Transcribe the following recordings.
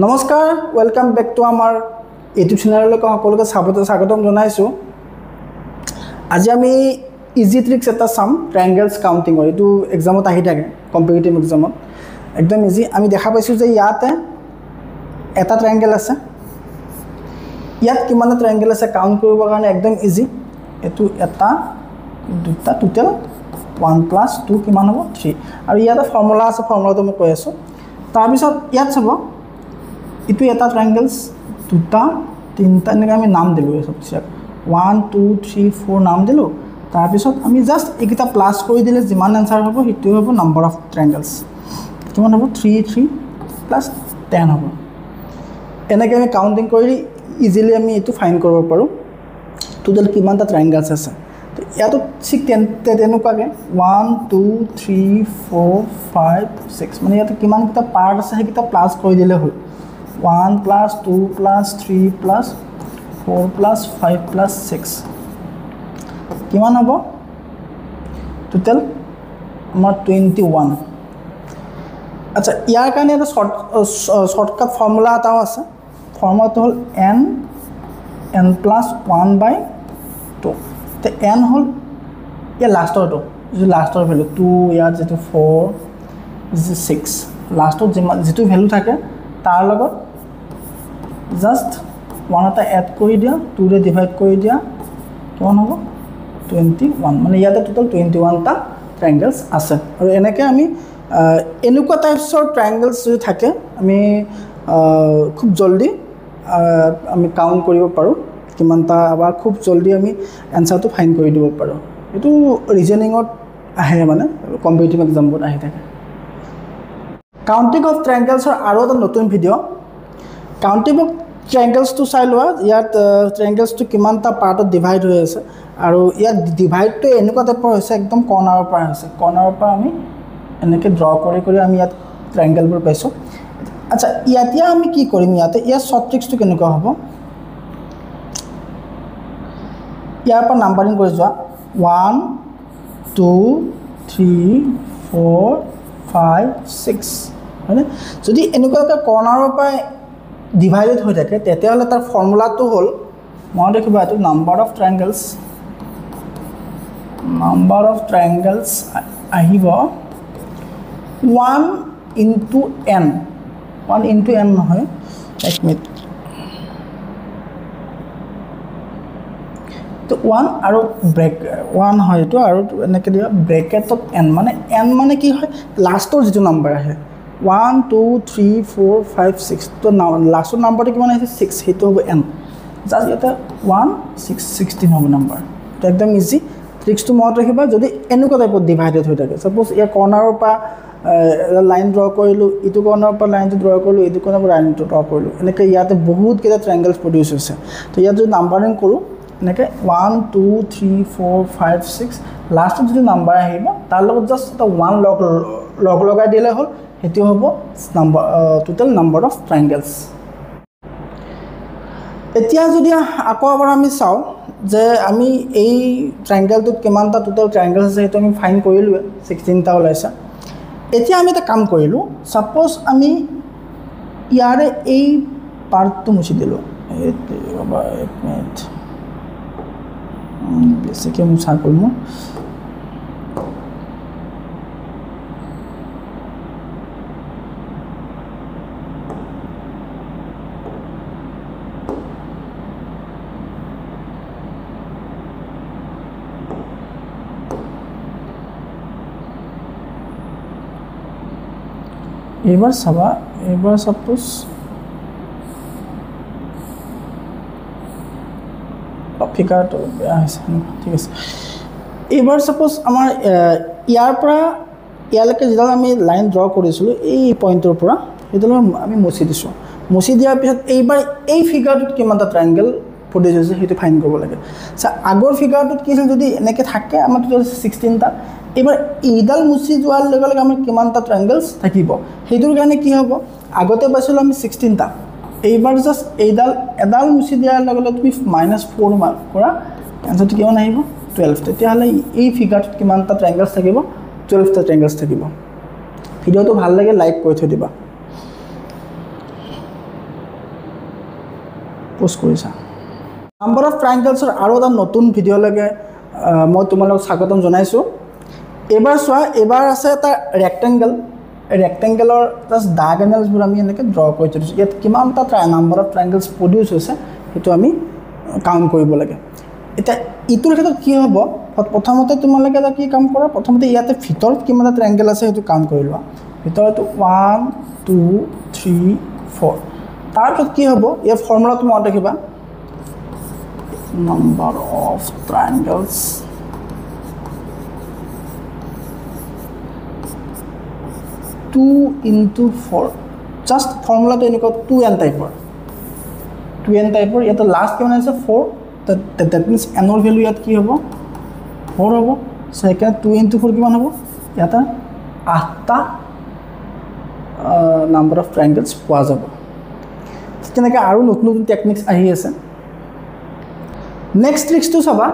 নমস্কাৰ welcome back to আমাৰ YouTube চেনেললৈকে সকলোকে স্বাগতম জনাইছোঁ আজি আমি ইজি ট্ৰিক্স এটা চাম ট্ৰায়াঙ্গেলছ কাউন্টিঙৰ এইটো এক্সামত আহি থাকে কম্পিটিটিভ এক্সামত একদম ইজি আমি দেখা পাইছোঁ যে ইয়াতে এটা ট্ৰায়াঙ্গেল আছে ইয়াত কিমান ট্ৰায়াঙ্গেল আছে কাউন্ট কৰিবৰ কাৰণে একদম ইজি এটো এটা দুটা টোটাল 1 + 2 কিমান হ'ব 3 আৰু ইয়াতে ফৰ্মুলা আছে ফৰ্মুলাটো মই কৈ আছোঁ তাৰ পিছত ইয়াত চাব इतु एटा ट्रायंगल्स दुटा तीनटा এনেকৈ আমি নাম দিলো এই সবছে 1 2 3 4 নাম দিলো তাৰ পিছত আমি জাস্ট একিটা প্লাস কৰি দিলে যিমান आंसर হ'ব হিটো হ'ব নাম্বাৰ অফ ট্ৰায়ংগলস কিমান হ'ব 3 3 + 10 হ'ব এনেকৈ আমি কাউন্টিং কৰি ইজিলি আমি এটো ফাইন্ড কৰিব পাৰো টোটাল কিমানটা ট্ৰায়ংগলস আছে তো ইয়াতো ঠিক তেনেকুৱাকে 1 2 3 4 5 6 মানে ইয়াতো কিমানটা পাৰ্ট আছে হেকিটা প্লাস কৰি দিলে হ'ল 1 + 2 + 3 + 4 + 5 + 6 কিমান হ'ব টোটাল আমাৰ 21 আচ্ছা ইয়াৰ কাৰণে এটা শৰ্টকাট ফৰ্মুলা এটাও আছে ফৰ্মুলাটো হ'ল n + 1/2 তে n হ'ল ইয়া লাষ্টৰটো যে লাষ্টৰ ভ্যালু 2 ইয়াত যেটো 4 is 6 লাষ্টত যেটো ভ্যালু থাকে তাৰ লগত জাস্ট 1 এটা এড কৰি দিয়া 2 ৰে ডিভাইড কৰি দিয়া কিমান হ'ব 21 মানে ইয়াতে টোটাল 21 টা ট্ৰায়াঙ্গলস আছে আৰু এনেকৈ আমি এনেকুৱা টাইপছৰ ট্ৰায়াঙ্গলস যদি থাকে আমি খুব জলদি আমি কাউন্ট কৰিব পাৰো কিমানটা বা খুব জলদি আমি আনসাৰটো ফাইন্ড কৰি দিব পাৰো এটো ৰিজনিংত আহে মানে কম্পিটিটিভ এক্সামত আহি থাকে কাউন্টিং অফ ট্ৰায়াঙ্গলছৰ আৰু এটা নতুন ভিডিও কাউন্টিং অফ ট্ৰায়াঙ্গলছটো চাই লোৱা ইয়াত ট্ৰায়াঙ্গলছটো কিমানটা পাৰ্টত ডিভাইড হৈ আছে আৰু ইয়াত ডিভাইডটো এনেকুৱা টাইপৰ হৈছে একদম কৰ্নাৰৰ পৰা হৈছে কৰ্নাৰৰ পৰা আমি এনেকৈ ড্ৰ কৰি আমি ইয়াত ট্ৰায়াঙ্গলবোৰ পাইছো আচ্ছা ইয়াতে আমি কি কৰিম ইয়াতে ইয়াৰ শৰ্ট ট্ৰিক্সটো কেনেকুৱা হ'ব ইয়াৰ পৰা নাম্বাৰিং কৰি যোৱা 1 2 3 4 5 6 মানে যদি এনেকুৱা এটা কৰ্নাৰৰ পৰা ডিভাইডেড হৈ থাকে তেতিয়াহলে তাৰ ফৰ্মুলাটো হ'ল মই দেখিবা এটো নাম্বাৰ অফ ট্ৰায়াঙ্গলস আহিব 1 * n 1 * n নহয় এক মিনিট তো 1 আৰু ব্ৰেক 1 হয় তো আৰু এনেকৈ দিয়া ব্ৰেকেটত n মানে কি হয় লাষ্টৰ যেটো নাম্বাৰ আহে 1 2 3 4 5 6 তো লাষ্টৰ নাম্বাৰটো কিমান আছে 6 হেতু হ'ব n জাস্ট এটা 1 6 16 হ'ব নাম্বাৰ তো একদম ইজি ট্ৰিক্সটো মনত ৰাখিবা যদি এনেকুৱা টাইপত ডিভাইডেড হৈ থাকে সাপোজ ইয়া কৰ্নাৰৰ পৰা লাইন ড্ৰ কৰিলো ইটো কৰ্নাৰৰ পৰা লাইনটো ড্ৰ কৰিলো ইটো কৰ্নাৰৰ পৰা লাইনটো ড্ৰ কৰিলো এনেকৈ ইয়াতে বহুত কেইটা ট্ৰায়াঙ্গলস প্ৰডিউস হৈছে তো ইয়াত যদি নাম্বাৰিং কৰো এনেকৈ 1 2 3 4 5 6 লাষ্টত যদি নাম্বাৰ আহিব তাৰ লগত জাস্ট এটা 1 লগ লগাই দিলে হ'ল হেতু হ'ব নাম্বাৰ টোটাল নাম্বাৰ অফ ট্ৰায়াঙ্গলস এতিয়া যদি আকৌ এবাৰ আমি চাও যে আমি এই ট্ৰায়াঙ্গলটোত কিমানটা টোটাল ট্ৰায়াঙ্গলস আছে হেতু আমি ফাইন্ড কৰিলো 16 টা ওলাইছে এতিয়া আমি এটা কাম কৰিলো সাপোজ আমি ইয়াৰে এই পাৰ্টটো মুছি দিলো বাবা এক মিনিট বেছিকে মুছা কৰিম এবাৰ চাবা এবাৰ সাপোজ ফিগাৰটো বেয়া হৈছে ঠিক আছে এবাৰ সাপোজ আমাৰ ইয়াৰ পৰা ইয়ালৈকে যেটা আমি লাইন ড্ৰ কৰিছিলো এই পইণ্টৰ পৰা এটো আমি মুছি দিছো মুছি দিয়াৰ পিছত এইবাৰ এই ফিগাৰটোত কিমানটা ট্ৰায়াঙ্গল প্ৰডিউস হৈছে হেতু ফাইন্ড কৰিব লাগে আগৰ ফিগাৰটোত কি আছিল যদি এনেকৈ থাকে আমাৰ টোটাল 16 টা এবাৰ এইডাল মুছি যোৱাৰ লগে লগে আমাৰ কিমানটা ট্ৰায়াঙ্গলস থাকিব হেতুৰ কাৰণে কি হ'ব আগতে পাইছিল আমি 16 টা এইবাৰ জাস্ট এডাল মুছি দিয়াৰ লগে লগে তুমি -4 মাৰ্ক কৰা আনসাৰটো কিমান আহিব 12 তেতিয়াহলে এই ফিগাৰটোত কিমানটা ট্ৰায়াঙ্গলস থাকিব 12 টা ট্ৰায়াঙ্গলস থাকিব ভিডিওটো ভাল লাগে লাইক কৰি থৈ দিবা পোষ্ট কৰিছা নাম্বাৰ অফ ট্ৰাইংগলছৰ আৰু এটা নতুন ভিডিঅ'লৈকে মই তোমালোকক স্বাগতম জনাইছোঁ এবাৰ চোৱা এবাৰ আছে এটা ৰেক্টেংগল ৰেক্টেংগলৰ জাষ্ট ডায়াগনেলছবোৰ আমি এনেকৈ ড্ৰ কৰি থৈছোঁ ইয়াত কিমানটা নাম্বাৰ অফ ট্ৰাইংগলছ প্ৰডিউচ হৈছে সেইটো আমি কাউণ্ট কৰিব লাগে এতিয়া ইটোৰ ক্ষেত্ৰত কি হ'ব প্ৰথমতে তোমালোকে এটা কি কাম কৰা প্ৰথমতে ইয়াতে ভিতৰত কিমানটা ট্ৰাইংগল আছে সেইটো কাউণ্ট কৰি লোৱা ভিতৰত 1 2 3 4 তাৰপিছত কি হ'ব এই ফৰ্মুলাটো মনত ৰাখিবা number of triangles two into four just formula तो इनको 2n टाइपर 2n टाइपर ये तो लास्ट क्या है 4 दैट मीन्स एनर वैल्यू याद की हम 4 हम सेकेंड 2 इंटू 4 किमान हम इतना 8टा नम्बर अफ ट्रायंगल्स पा जा তেনেকৈ আৰু নতুন নতুন টেকনিক্স আহি আছে নেক্সট ট্ৰিক্সটো চাবা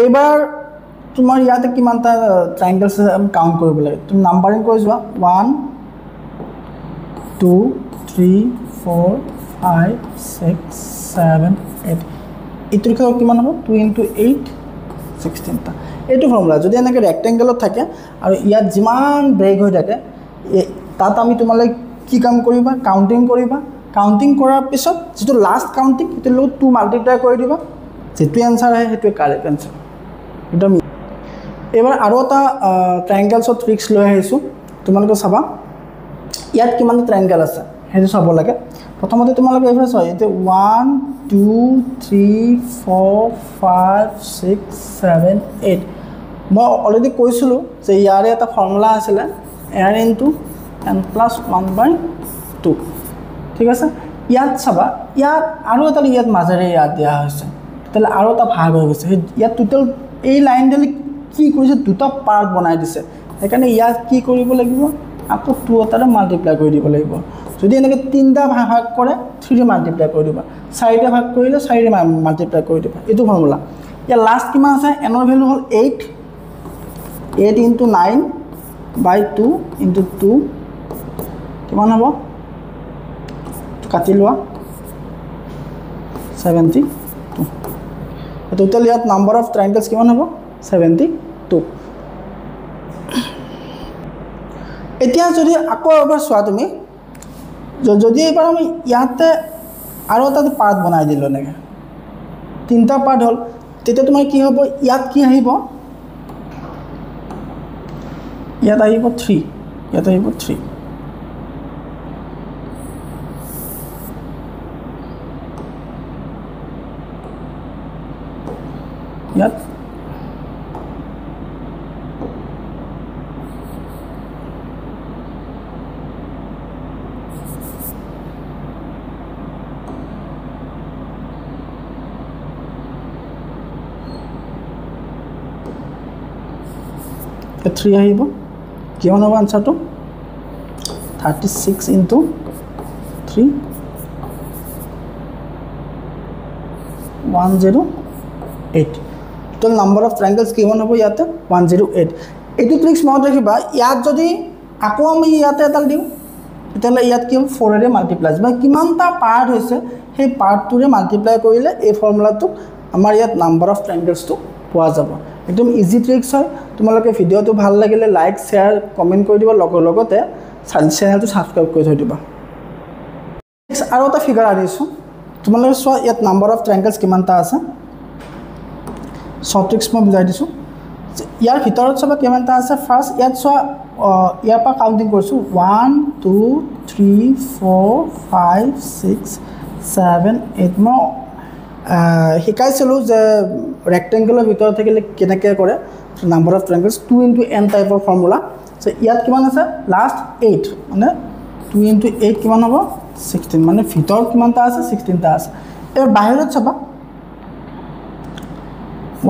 এবাৰ তোমাৰ ইয়াতে কিমানটা ট্ৰাইংগলছ আমি কাউণ্ট কৰিব লাগে তুমি নাম্বাৰিং কৰি যোৱা 1 2 3 4 5 6 7 8 ইটোৰ ক্ষেত্ৰত কিমান হ'ব 2 ইনটু 8 16টা এইটো ফৰ্মুলা যদি এনেকৈ ৰেক্টেংগলত থাকে আৰু ইয়াত যিমান ব্ৰেক হৈ থাকে তাত আমি তোমালৈ কি কাম কৰিবা কাউণ্টিং কৰিবা কাউণ্টিং কৰাৰ পিছত যেটো লাষ্ট কাউণ্টিং সেইটো লগত 2 মাল্টিপ্লাই কৰি দিবা যেটো আনসাৰ আহে সেইটো কাৰেক্ট আনসাৰ এটা এবাৰ আৰু এটা ট্ৰাইংগলছৰ ট্ৰিক্স লৈ আহিছোঁ তোমালোকে চাবা ইয়াত কিমান ট্ৰাইংগল আছে সেইটো চাব লাগে প্ৰথমতে তোমালোকে এফালে চাই এতে 1 2 3 4 5 6 7 8 মই অলৰেডি কৈছিলোঁ যে ইয়াৰে এটা ফৰ্মুলা আছিল n ইনটু n প্লাস 1/2 ঠিক আছে ইয়াত চাবা ইয়াত আৰু এটা ইয়াত মাজেৰে ইয়াত দিয়া হৈছে তেলে আৰু এটা ভাগ হৈ গৈছে ইয়াত টোটাল এই লাইনডালি কি কৰিছে দুটা পাৰ্ট বনাই দিছে সেইকাৰণে ইয়াত কি কৰিব লাগিব আকৌ 2 এটাৰে মাল্টিপ্লাই কৰি দিব লাগিব যদি এনেকৈ তিনটা ভাগ কৰে 3 মাল্টিপ্লাই কৰি দিবা 4টা ভাগ কৰিলে 4 মাল্টিপ্লাই কৰি দিবা এইটো ফৰ্মুলা ইয়াৰ লাষ্ট কিমান আছে এনৰ ভ্যালু হ'ল 8 ইনটু 9/2 ইনটু 2 কিমান হ'ব কাটি লোৱা 72 টোটাল ইয়াত নাম্বাৰ অফ ট্ৰাইংগলছ কিমান হ'ব 72 এতিয়া যদি আকৌ এবাৰ চোৱা তুমি যদি এবাৰ আমি ইয়াতে আৰু এটা পাৰ্ট বনাই দিলোঁ এনেকৈ তিনিটা পাৰ্ট হ'ল তেতিয়া তোমাৰ কি হ'ব ইয়াত কি আহিব ইয়াত আহিব 3 ইয়াত আহিব 3 ইয়াত थ्री আহিব কিমান হ'ব আনসাৰটো 36 ইনটু 3 108 টোটাল নাম্বাৰ অফ ট্ৰাইংগলছ কিমান হ'ব ইয়াতে 108 এইটো ট্ৰিক্স মনত ৰাখিবা ইয়াত যদি আকৌ আমি ইয়াতে এডাল দিওঁ তেতিয়াহ'লে ইয়াত কি হ'ব 4 ৰে মাল্টিপ্লাই বা কিমানটা পাৰ্ট হৈছে সেই পাৰ্টটোৰে মাল্টিপ্লাই কৰিলে এই ফৰ্মুলাটো আমাৰ ইয়াত নাম্বাৰ অফ ট্ৰাইংগলছটো পোৱা যাব একদম ইজি ট্ৰিক্স হয় তোমালোকে ভিডিঅ'টো ভাল লাগিলে লাইক শেয়াৰ কমেন্ট কৰি দিবা লগতে চেনেলটো সাবস্ক্ৰাইব কৰি থৈ দিবা আৰু এটা ফিগাৰ আনিছোঁ তোমালোকে চোৱা ইয়াত নাম্বাৰ অফ ট্ৰাইংগলছ কিমানটা আছে শৰ্ট ট্ৰিক্স মই বুজাই দিছোঁ ইয়াৰ ভিতৰত চাবা কিমানটা আছে ফাৰ্ষ্ট ইয়াত চোৱা ইয়াৰ পৰা কাউণ্টিং কৰিছোঁ 1 2 3 4 5 6 7 8 মই শিকাইছিলোঁ যে ৰেক্টেংগুলাৰ ভিতৰত থাকিলে কেনেকৈ কৰে নাম্বাৰ অফ ট্ৰাইংগলছ 2 ইনটু n টাইপৰ ফৰ্মুলা সো ইয়াত কিমান আছে লাষ্ট 8 মানে 2 ইনটু 8 কিমান হ'ব 16 মানে ভিতৰত কিমানটা আছে 16টা আছে এবাৰ বাহিৰত চাবা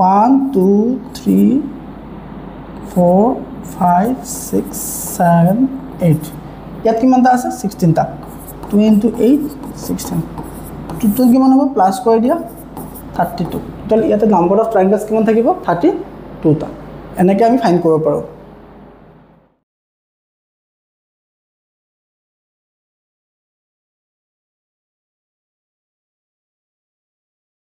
1 2 3 4 5 6 7 8 ইয়াত কিমানটা আছে 16টা 2 ইনটু 8 16 টোটাল কিমান হ'ব প্লাস কৰি দিয়া 32 টোটাল ইয়াতে নাম্বাৰ অফ ট্ৰাইংগলছ কিমান থাকিব 32টা এনেকৈ আমি ফাইন্ড কৰিব পাৰোঁ